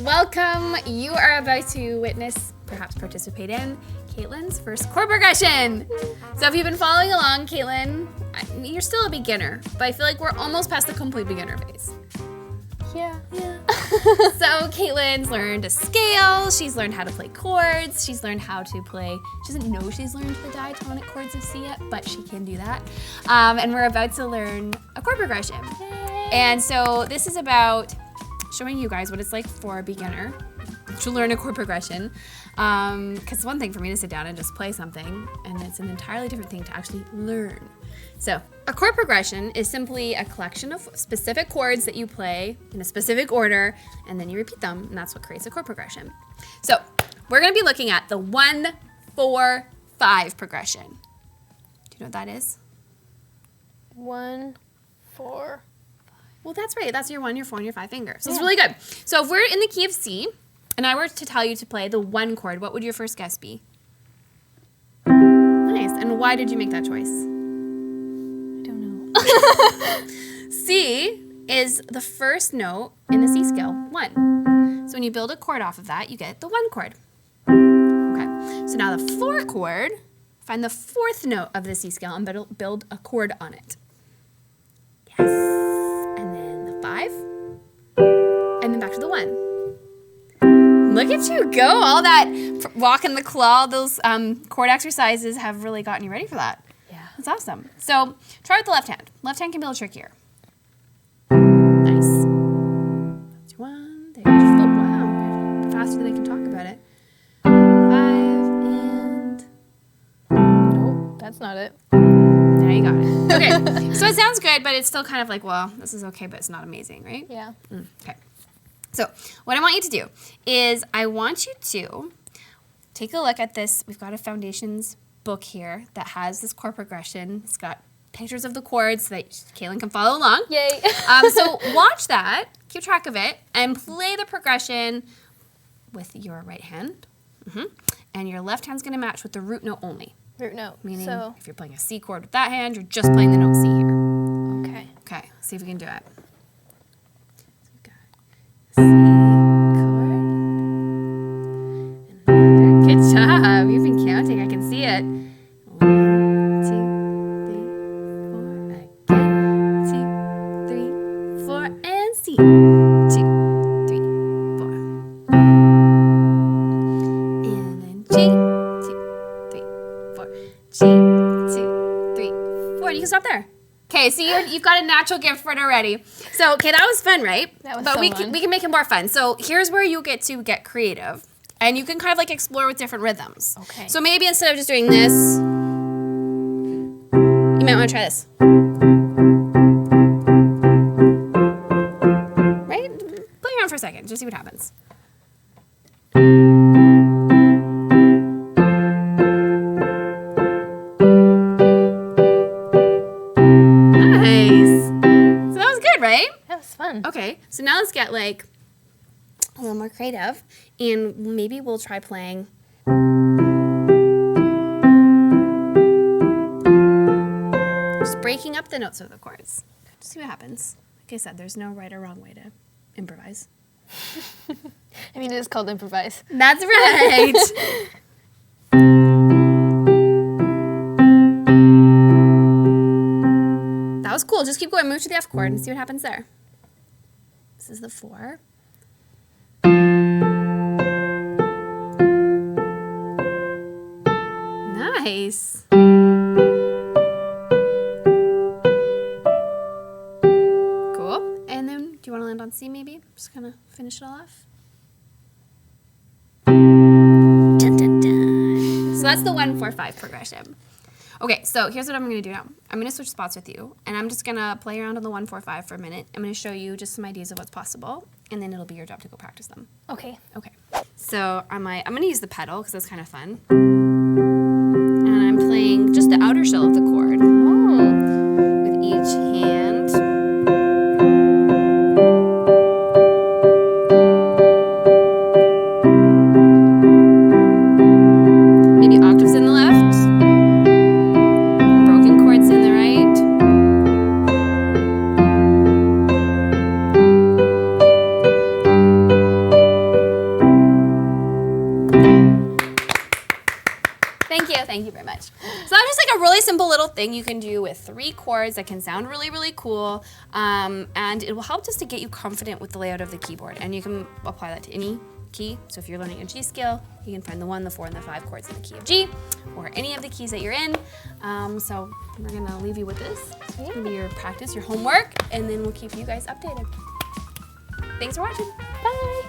Welcome. You are about to witness, perhaps participate in, Kaitlyn's first chord progression. So if you've been following along, Kaitlyn, you're still a beginner, but I feel like we're almost past the complete beginner phase. Yeah. So Kaitlyn's learned to scale, she's learned how to play chords, she's learned how to play, she doesn't know she's learned the diatonic chords of C yet, but she can do that. And we're about to learn a chord progression. Yay. And so this is about showing you guys what it's like for a beginner to learn a chord progression. Because it's one thing for me to sit down and just play something, and it's an entirely different thing to actually learn. So a chord progression is simply a collection of specific chords that you play in a specific order, and then you repeat them, and that's what creates a chord progression. So we're going to be looking at the 1-4-5 progression. Do you know what that is? 1, 4. Well, that's right. That's your 1, your 4, and your 5 finger. So it's really good. So if we're in the key of C, and I were to tell you to play the 1 chord, what would your first guess be? Nice. And why did you make that choice? I don't know. C is the first note in the C scale, 1. So when you build a chord off of that, you get the 1 chord. Okay. So now the 4 chord, find the 4th note of the C scale and build a chord on it. Yes. And then the 5. And then back to the 1. Look at you go. All that walking the claw, those chord exercises have really gotten you ready for that. Yeah. That's awesome. So try with the left hand. Left hand can be a little trickier. Nice. That's 1. There you go. Oh, wow. Faster than I can talk about it. 5 and... Nope, that's not it. There you got it. Okay. So it sounds good, but it's still kind of like, well, this is okay, but it's not amazing, right? Yeah. Okay. So what I want you to do is I want you to take a look at this. We've got a foundations book here that has this chord progression. It's got pictures of the chords so that Kaitlyn can follow along. Yay. So watch that, keep track of it, and play the progression with your right hand. And your left hand's going to match with the root note only. Root note. Meaning So, if you're playing a C chord with that hand, you're just playing the note C here. okay. Okay, let's see if we can do it. C chord. Another. Good job. You've been counting. I can see it. 1, 2, 3, 4. Again. 2, 3, 4. And C. 2, 3, 4. And then G. 2, 3, 4. G. 2, 3, 4. And you can stop there. Okay, so you've got a natural gift for it already. So, okay, that was fun, right? That was but so we fun. can make it more fun. So here's where you get to get creative. And you can kind of like explore with different rhythms. Okay. So maybe instead of just doing this, you might want to try this. Right? Play around for a second, just see what happens. Nice. So that was good, right? That was fun. Okay, so now let's get like a little more creative, and maybe we'll try playing. Just breaking up the notes of the chords. Just see what happens. Like I said, there's no right or wrong way to improvise. I mean, it is called improvise. That's right. That was cool. Just keep going. Move to the F chord and see what happens there. This is the 4. Nice. Cool. And then, do you want to land on C maybe? Just kind of finish it all off. Dun, dun, dun. So that's the 1-4-5 progression. Okay, so here's what I'm going to do now. I'm going to switch spots with you, and I'm just going to play around on the 1-4-5 for a minute. I'm going to show you just some ideas of what's possible, and then it'll be your job to go practice them. Okay. Okay. So I'm going to use the pedal because that's kind of fun. And I'm playing just the outer shell of the chord with each hand. Maybe octaves in the left. Broken chords in the right. Thank you very much. So that's just like a really simple little thing you can do with 3 chords that can sound really, really cool. And it will help just to get you confident with the layout of the keyboard. And you can apply that to any key. So if you're learning a G scale, you can find the 1, the 4, and the 5 chords in the key of G, or any of the keys that you're in. So we're gonna leave you with this. It's gonna be your practice, your homework, and then we'll keep you guys updated. Thanks for watching. Bye.